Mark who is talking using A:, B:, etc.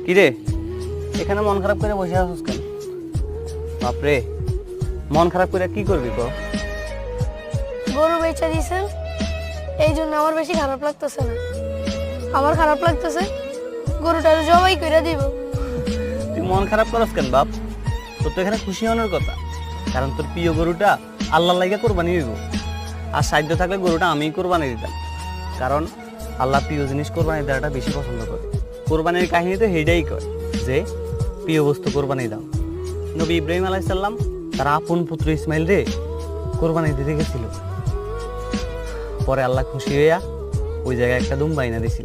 A: কিরে এখানে মন খারাপ করে বসে আছিস কেন? বাপরে, মন খারাপ করে কি করবি ক?
B: গরু বেচা দিয়েছেন, এই জন্য আমার বেশি খারাপ লাগতেছে না। আমার খারাপ লাগতেছে গরুটা জবাই করে দিব।
A: তুই মন খারাপ করস কেন বাপ? তোর তো এখানে খুশি হওয়ার কথা, কারণ তোর প্রিয় গরুটা আল্লাহর লাগা কোরবানি দিব। আর সাধ্য থাকলে গরুটা আমিই কোরবানি দিতাম, কারণ আল্লাহ প্রিয় জিনিস কোরবানি দেওয়াটা বেশি পছন্দ করে। কোরবানির কাহিনী তো সেইটাই কয় যে প্রিয় বস্তু কোরবানি দাও। নবী ইব্রাহিম আলাইহিস সালাম তার আপন পুত্র ইসমাইল রে কোরবানি দিতে গেছিল, পরে আল্লাহ খুশি হইয়া ওই জায়গায় একটা দুম্বা এনে দিছিল।